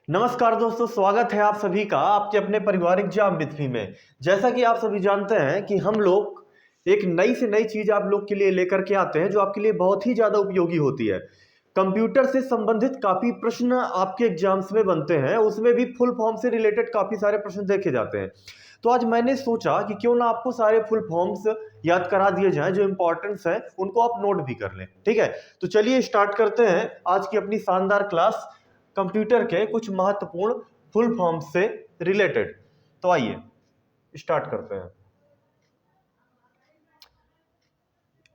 नमस्कार दोस्तों, स्वागत है आप सभी का आपके अपने पारिवारिक ज्ञान पृथ्वी में। जैसा कि आप सभी जानते हैं कि हम लोग एक नई से नई चीज आप लोग के लिए लेकर के आते हैं जो आपके लिए बहुत ही ज्यादा उपयोगी होती है। कंप्यूटर से संबंधित काफी प्रश्न आपके एग्जाम्स में बनते हैं, उसमें भी फुल फॉर्म से रिलेटेड काफी सारे प्रश्न देखे जाते हैं। तो आज मैंने सोचा कि क्यों ना आपको सारे फुल फॉर्म्स याद करा दिए जाएं, जो इंपॉर्टेंस है उनको आप नोट भी कर लें। ठीक है, तो चलिए स्टार्ट करते हैं आज की अपनी शानदार क्लास कंप्यूटर के कुछ महत्वपूर्ण फुल फॉर्म से रिलेटेड। तो आइए स्टार्ट करते हैं।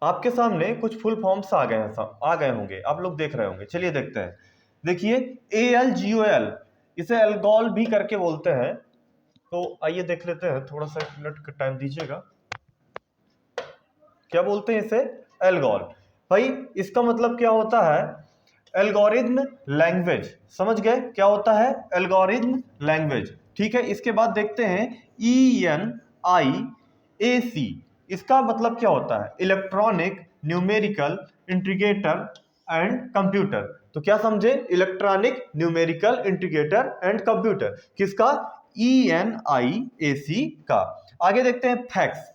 आपके सामने कुछ फुल फॉर्म्स आ गए हैं, आ गए होंगे, आप लोग देख रहे होंगे। चलिए देखते हैं। देखिए, ALGOL, इसे एल्गोल भी करके बोलते हैं। तो आइए देख लेते हैं, थोड़ा सा 1 मिनट का टाइम दीजिएगा। क्या बोलते हैं इसे? एल्गोल। भाई इसका मतलब क्या होता है? Algorithm language. समझ गए क्या होता है एल्गोरिथम लैंग्वेज? ठीक है, इसके बाद देखते हैं ENIAC। इसका मतलब क्या होता है? Electronic numerical integrator and computer. तो क्या समझे? Electronic numerical integrator and computer किसका? ENIAC का। आगे देखते हैं फैक्स।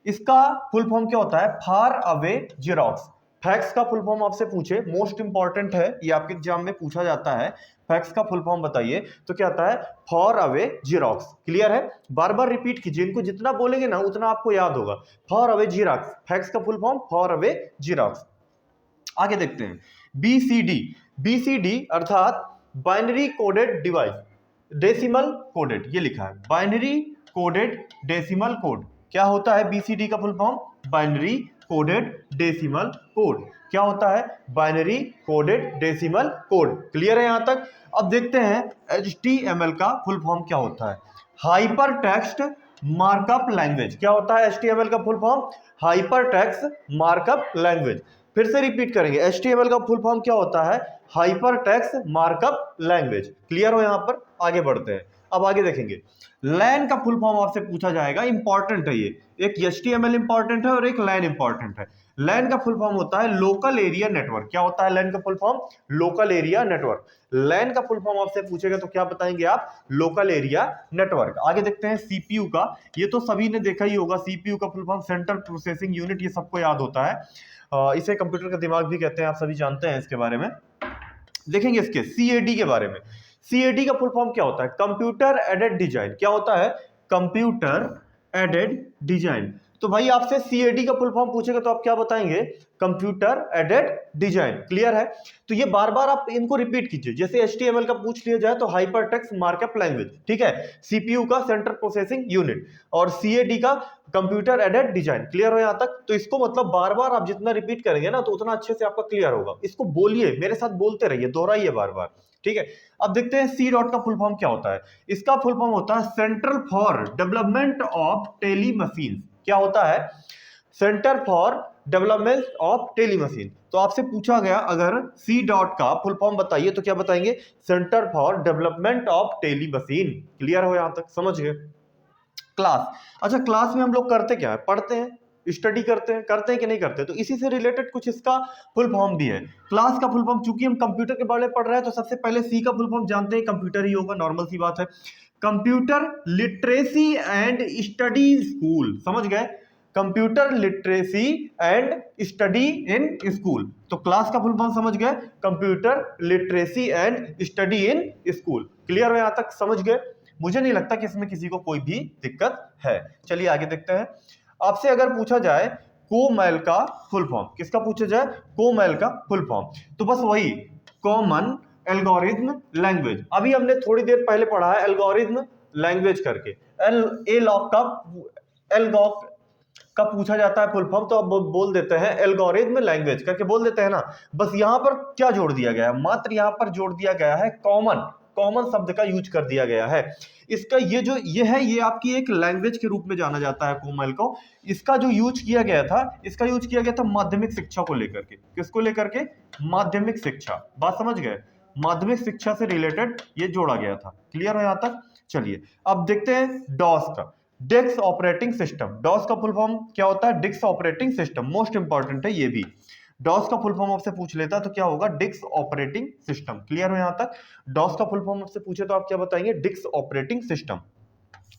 इसका फुल फॉर्म क्या होता है? Far away xerox. फैक्स का फुल फॉर्म आपसे पूछे, मोस्ट इंपॉर्टेंट है, ये आपके एग्जाम में पूछा जाता है। फैक्स का फुल फॉर्म बताइए, तो क्या आता है? Far away xerox. क्लियर है? बार बार रिपीट कीजिए, इनको जितना बोलेंगे ना उतना आपको याद होगा। फॉर अवे जेरोक्स, फैक्स का full form for away xerox. आगे देखते हैं BCD। BCD अर्थात binary coded device, decimal coded, ये लिखा है बाइनरी कोडेड डेसिमल कोड। क्या होता है BCD का full form? Binary coded decimal code. क्या होता है? Binary coded decimal code. Clear है यहां तक? अब देखते हैं HTML का फुल फॉर्म क्या होता है। Hyper text markup language. क्या होता है HTML का full form? Hyper text markup language. फिर से रिपीट करेंगे, HTML का फुल फॉर्म क्या होता है? Hyper text markup language. Clear हो? यहां पर आगे बढ़ते हैं। अब आगे देखेंगे, लैन का फुल फॉर्म आपसे पूछा जाएगा, इंपॉर्टेंट है ये। एक HTML इंपॉर्टेंट है और एक लैन इंपॉर्टेंट है। लैन का फुल फॉर्म होता है लोकल एरिया नेटवर्क। क्या होता है लैन का full form? Local area network. LAN का फुल फॉर्म आपसे पूछेगा तो क्या बताएंगे आप? Local area network. आगे देखते हैं CPU का। ये तो सभी ने देखा ही होगा, CPU का full form central processing unit, ये सबको याद होता है। इसे कंप्यूटर का दिमाग भी कहते हैं, आप सभी जानते हैं इसके बारे में। देखेंगे इसके CAD के बारे में। CAD का फुल फॉर्म क्या होता है? Computer aided design. क्या होता है? Computer aided design. तो भाई आपसे CAD का फुल फॉर्म पूछेगा तो आप क्या बताएंगे? Computer aided design. क्लियर है? तो ये बार बार आप इनको रिपीट कीजिए। जैसे HTML का पूछ लिया जाए तो हाइपर टेक्स्ट मार्कअप लैंग्वेज, ठीक है। CPU का सेंट्रल प्रोसेसिंग यूनिट और CAD का कंप्यूटर एडेड डिजाइन। क्लियर हो यहां तक? तो इसको मतलब बार बार आप जितना रिपीट करेंगे ना तो उतना अच्छे से आपका क्लियर होगा। इसको बोलिए, मेरे साथ बोलते रहिए, दोहराइए बार बार। ठीक है, अब देखते हैं C डॉट का फुल फॉर्म क्या होता है। इसका फुल फॉर्म होता है central for development of tele machine. क्या होता है? Centre for development of tele machine. तो आपसे पूछा गया अगर C डॉट का फुल फॉर्म बताइए तो क्या बताएंगे? Centre for development of tele machine. Clear हो यहां तक? समझ गए? क्लास। अच्छा, क्लास में हम लोग करते क्या है? पढ़ते हैं, स्टडी करते हैं कि नहीं करते? तो इसी से रिलेटेड कुछ इसका फुल फॉर्म भी है। क्लास का फुल फॉर्म, चूंकि हम कंप्यूटर के बारे में पढ़ रहे हैं तो सबसे पहले C का फुल फॉर्म जानते हैं, कंप्यूटर ही होगा, नॉर्मल सी बात है। Computer literacy and study school. समझ गए? Computer literacy and study in school. तो क्लास का फुल फॉर्म समझ गए? Computer literacy and study in school. Clear हो यहां तक? समझ गए? मुझे नहीं लगता कि इसमें किसी को कोई भी दिक्कत है। चलिए आगे देखते हैं। आपसे अगर पूछा जाए कोमैल का फुल फॉर्म, किसका पूछा जाए? कोमैल का फुल फॉर्म। तो बस वही, कॉमन एल्गोरिथम लैंग्वेज। अभी हमने थोड़ी देर पहले पढ़ा है एल्गोरिथम लैंग्वेज करके। एलॉग का पूछा जाता है फुल फॉर्म तो अब बोल देते हैं एल्गोरिथम लैंग्वेज करके बोल देते हैं ना। बस यहां पर क्या जोड़ दिया गया है? मात्र यहां पर जोड़ दिया गया है कॉमन। कॉमन शब्द का यूज कर दिया गया है। इसका ये आपकी एक लैंग्वेज के रूप में जाना जाता है कोमल को। इसका जो यूज किया गया था, इसका यूज किया गया था माध्यमिक शिक्षा को लेकर के। किसको लेकर के? माध्यमिक शिक्षा। बात समझ गए? माध्यमिक शिक्षा से रिलेटेड ये जोड़ा गया था। क्लियर है यहां तक? चलिए अब देखते हैं डॉस का, डिस्क ऑपरेटिंग सिस्टम। डॉस का फुल फॉर्म क्या होता है? Disk operating system. Most important है ये भी। डॉस का फुल फॉर्म आपसे पूछ लेता तो क्या होगा, डिस्क ऑपरेटिंग सिस्टम। क्लियर हो यहां तक? डॉस का फुल फॉर्म आपसे पूछे तो आप क्या बताएंगे, disk operating system.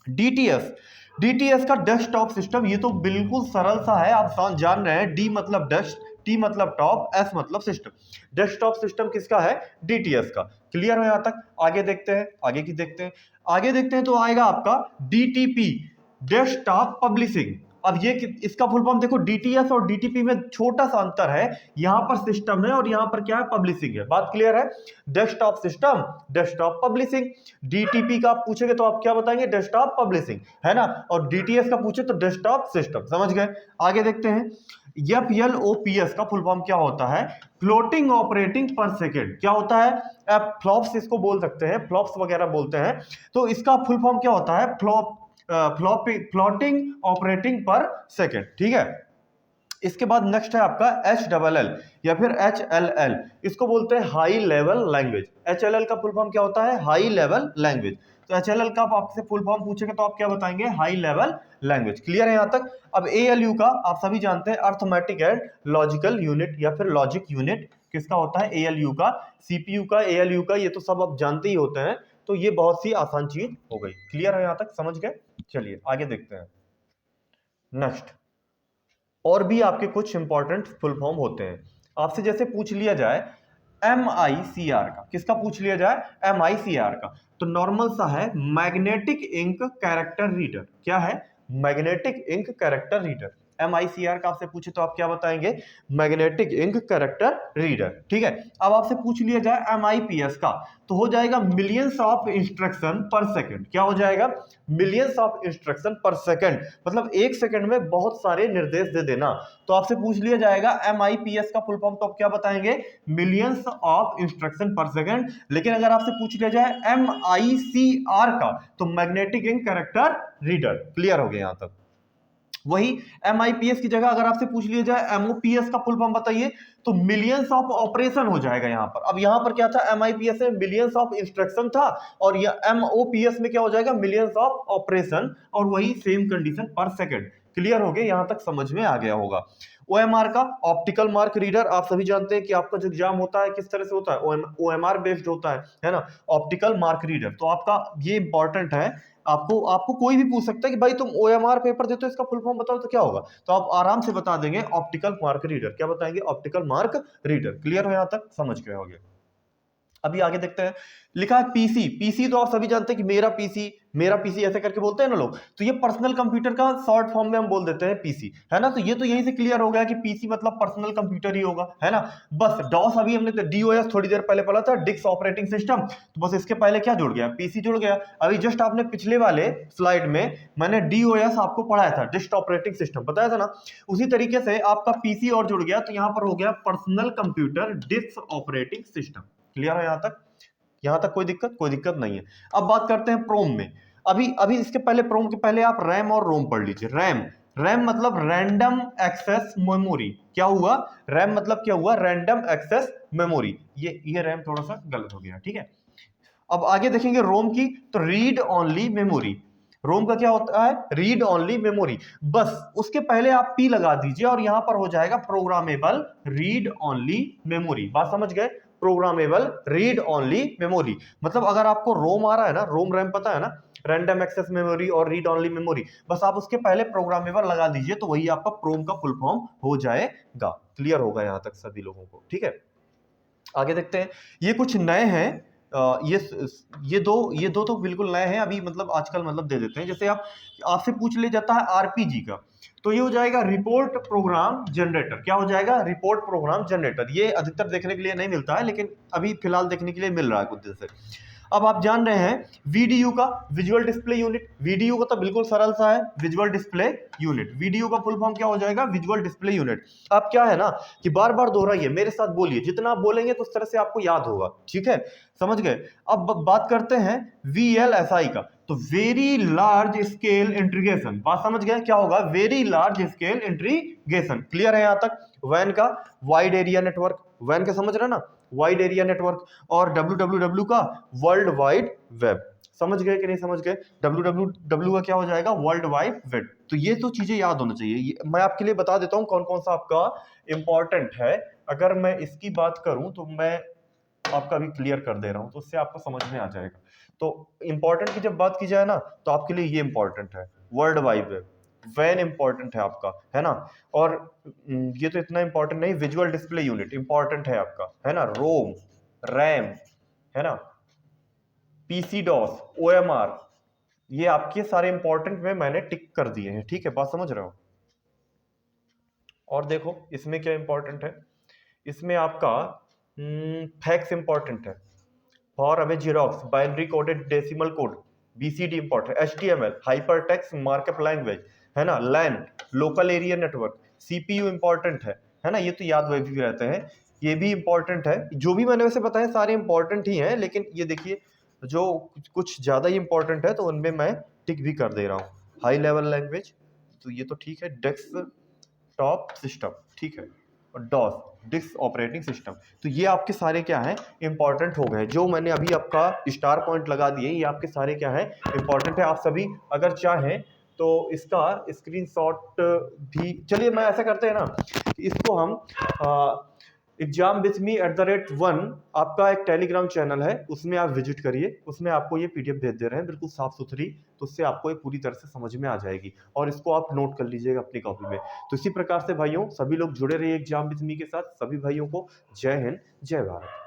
DTS, DTS का डेस्कटॉप सिस्टम, ये तो बिल्कुल सरल सा है, आप जान रहे हैं, डी मतलब डेस्क, टी मतलब टॉप, एस मतलब सिस्टम। डेस्कटॉप सिस्टम किसका है, डीटीएस का। क्लियर हो यहां तक? आगे देखते हैं, आगे की देखते हैं, आगे देखते हैं तो आएगा आपका डीटीपी, डेस्कटॉप पब्लिशिंग। अब ये इसका फुल फॉर्म देखो, डीटीएस और डीटीपी में छोटा सा अंतर है, यहां पर सिस्टम है और यहां पर क्या है, पब्लिशिंग है। बात क्लियर है? Desktop system, desktop publishing. DTP का आप पूछेंगे तो आप क्या बताएंगे, डेस्कटॉप पब्लिशिंग, है ना? और डीटीएस का पूछे तो डेस्कटॉप सिस्टम। समझ गए? आगे देखते हैं, एफएलओपीएस का फुल फॉर्म क्या होता है, फ्लोटिंग ऑपरेटिंग पर सेकेंड। क्या होता है? फ्लॉप्स इसको बोल सकते हैं, फ्लॉप्स वगैरह बोलते हैं। तो इसका फुल फॉर्म क्या होता है, फ्लोटिंग ऑपरेटिंग पर सेकेंड। ठीक है? इसके बाद नेक्स्ट है आपका HLL या फिर HLL, इसको बोलते हैं हाई लेवल लैंग्वेज। HLL का फुल फॉर्म क्या होता है, हाई लेवल लैंग्वेज। तो HLL का आपसे फुल फॉर्म पूछेंगे तो आप क्या बताएंगे, हाई लेवल लैंग्वेज। क्लियर है यहां तक? अब ALU का आप सभी जानते हैं, अर्थमेटिक एंड लॉजिकल यूनिट या फिर लॉजिक यूनिट किसका होता है, ALU का। CPU का, ALU का, ये तो सब आप जानते ही होते हैं। तो ये बहुत सी आसान चीज हो गई। क्लियर है यहां तक? समझ गए? चलिए आगे देखते हैं। नेक्स्ट, और भी आपके कुछ इंपॉर्टेंट फुल फॉर्म होते हैं। आपसे जैसे पूछ लिया जाए MICR का, किसका पूछ लिया जाए, MICR का, तो नॉर्मल सा है, मैग्नेटिक इंक कैरेक्टर रीडर। क्या है, magnetic ink character reader. MICR का आपसे पूछे तो आप क्या बताएंगे, मैग्नेटिक इंक कैरेक्टर रीडर। ठीक है? अब आपसे पूछ लिया जाए MIPS का, तो हो जाएगा millions of instruction per second. क्या हो जाएगा, millions of instruction per second, मतलब एक सेकंड में बहुत सारे निर्देश दे देना। तो आपसे पूछ लिया जाएगा MIPS का फुल फॉर्म, तो आप क्या बताएंगे, millions of instruction per second. लेकिन अगर आपसे पूछ लिया जाए MICR का, तो magnetic ink character reader. Clear हो गया यहां तक? वही MIPS की जगह अगर आपसे पूछ लिया जाए MOPS का फुल फॉर्म बताइए, तो मिलियंस ऑफ ऑपरेशन हो जाएगा यहां पर। अब यहां पर क्या था, MIPS में मिलियंस ऑफ इंस्ट्रक्शन था, और यह MOPS में क्या हो जाएगा, मिलियंस ऑफ ऑपरेशन, और वही सेम कंडीशन पर सेकंड। क्लियर हो गया यहां तक? समझ में आ गया होगा। OMR का, ऑप्टिकल मार्क रीडर, आप सभी जानते हैं कि आपका जो एग्जाम होता है किस तरह से होता है, OMR बेस्ड होता है ना, ऑप्टिकल मार्क रीडर। तो आपका ये इंपॉर्टेंट है, आपको आपको कोई भी पूछ सकता है कि भाई तुम OMR पेपर देते हो, इसका फुल फॉर्म बताओ, तो क्या होगा, तो आप आराम से बता देंगे, ऑप्टिकल मार्क रीडर। क्या बताएंगे, ऑप्टिकल मार्क रीडर। क्लियर हो यहां तक? समझ गए होंगे। अभी आगे देखते हैं, लिखा है पीसी। पीसी तो आप सभी जानते हैं कि मेरा पीसी, मेरा पीसी ऐसे करके बोलते हैं ना लोग, तो ये पर्सनल कंप्यूटर का शॉर्ट फॉर्म में हम बोल देते हैं पीसी, है ना? तो ये तो यहीं से क्लियर हो गया कि पीसी मतलब पर्सनल कंप्यूटर ही होगा, है ना? बस डॉस अभी हमने DOS थोड़ी देर पहले पढ़ा था, डिस्क ऑपरेटिंग सिस्टम, तो बस इसके पहले क्या जुड़ गया, पीसी जुड़ गया। अभी जस्ट आपने पिछले वाले स्लाइड में मैंने DOS आपको पढ़ाया था, डिस्क ऑपरेटिंग सिस्टम बताया था ना, उसी तरीके से आपका पीसी और जुड़ गया, तो यहां पर हो गया personal computer disk operating system. Clear है यहां तक? यहां तक कोई दिक्कत? कोई दिक्कत नहीं है। अब बात करते हैं प्रोम में। अभी अभी इसके पहले, प्रोम के पहले आप रैम और रोम पढ़ लीजिए। रैम, रैम मतलब रैंडम एक्सेस मेमोरी। क्या हुआ, रैम मतलब क्या हुआ, रैंडम एक्सेस मेमोरी। ये रैम थोड़ा सा गलत हो गया, ठीक है? अब आगे देखेंगे रोम की, तो रीड ओनली मेमोरी। रोम का क्या होता है, रीड ओनली मेमोरी। बस उसके पहले आप पी लगा दीजिए और यहां पर हो जाएगा प्रोग्रामेबल रीड ओनली मेमोरी। बात समझ गए? प्रोग्रामेबल रीड ओनली मेमोरी, मतलब अगर आपको रोम आ रहा है ना, रोम रैम पता है ना, रैंडम एक्सेस मेमोरी और रीड ओनली मेमोरी, बस आप उसके पहले प्रोग्रामेबल लगा दीजिए, तो वही आपका प्रोम का फुल फॉर्म हो जाएगा। क्लियर होगा यहां तक सभी लोगों को? ठीक है, आगे देखते हैं। ये कुछ नए हैं, ये दो तो बिल्कुल नए हैं अभी, मतलब आजकल मतलब दे देते हैं। जैसे आप, आपसे पूछ ले जाता है आरपीजी का, तो ये हो जाएगा रिपोर्ट प्रोग्राम जनरेटर। क्या हो जाएगा, रिपोर्ट प्रोग्राम जनरेटर। ये अधिकतर देखने के लिए नहीं मिलता है, लेकिन अभी फिलहाल देखने के लिए मिल रहा है कुछ दिन से। अब आप जान रहे हैं वीडीयू का, विजुअल डिस्प्ले यूनिट। वीडीयू का तो बिल्कुल सरल सा है, विजुअल डिस्प्ले यूनिट। वीडीयू का फुल फॉर्म क्या हो जाएगा, विजुअल डिस्प्ले यूनिट। आप क्या है ना कि बार बार दोहराइए, मेरे साथ बोलिए, जितना आप बोलेंगे तो उस तरह से आपको याद होगा। ठीक है, समझ गए? अब बात करते हैं VLSI का, तो वेरी लार्ज स्केल इंटीग्रेशन। बात समझ गए क्या होगा, very large scale integration. Clear है यहां तक? वैन का वाइड एरिया नेटवर्क, वैन का समझ रहे ना, वाइड एरिया नेटवर्क। और WWW का वर्ल्ड वाइड वेब। समझ गए कि नहीं समझ गए? WWW का क्या हो जाएगा, वर्ल्ड वाइड वेब। तो ये तो चीजें याद होना चाहिए। मैं आपके लिए बता देता हूं कौन कौन सा आपका इंपॉर्टेंट है अगर मैं इसकी बात करूं तो मैं आपका भी क्लियर कर दे रहा हूं, तो उससे आपको समझ में आ जाएगा। तो इंपॉर्टेंट की जब बात की जाए ना, तो आपके लिए ये इंपॉर्टेंट है, वर्ल्ड वाइड वेब वैन इंपॉर्टेंट है आपका, है ना। और ये तो इतना इंपॉर्टेंट नहीं, विजुअल डिस्प्ले यूनिट इंपॉर्टेंट है आपका, है ना। रोम, रैम, है ना, पीसी डॉस, ओएमआर, ये आपके सारे इंपॉर्टेंट में मैंने टिक कर दिए हैं, ठीक है, बात समझ रहे हो। और देखो इसमें क्या इंपॉर्टेंट है, इसमें आपका फैक्स इंपॉर्टेंट है, far away xerox, binary coded decimal code, BCD important, HTML hypertext markup language, है ना, LAN local area network, CPU important है ना, ये तो याद वही भी रहते हैं, ये भी इंपॉर्टेंट है। जो भी मैंने वैसे बताया सारे इंपॉर्टेंट ही हैं, लेकिन ये देखिए जो कुछ ज्यादा ही इंपॉर्टेंट है तो उनमें मैं टिक भी कर दे रहा हूँ। हाई लेवल लैंग्वेज, तो ये तो ठीक है, डेस्कटॉप सिस्टम, ठीक है, और डॉस डिस्क ऑपरेटिंग सिस्टम, तो ये आपके सारे क्या हैं, इंपॉर्टेंट हो गए। जो मैंने अभी आपका स्टार पॉइंट लगा दिए, ये आपके सारे क्या है, इंपॉर्टेंट है। आप सभी अगर चाहें तो इसका स्क्रीनशॉट भी, चलिए मैं ऐसा करते हैं ना कि इसको हम एग्जाम विथ मी @1 आपका एक टेलीग्राम चैनल है, उसमें आप विजिट करिए, उसमें आपको ये पीडीएफ भेज दे रहे हैं बिल्कुल साफ सुथरी, तो उससे आपको ये पूरी तरह से समझ में आ जाएगी, और इसको आप नोट कर लीजिएगा अपनी कॉपी में। तो इसी प्रकार से भाइयों सभी लोग जुड़े रहिए एग्जाम विथ मी के साथ। सभी भाइयों को जय हिंद, जय भारत।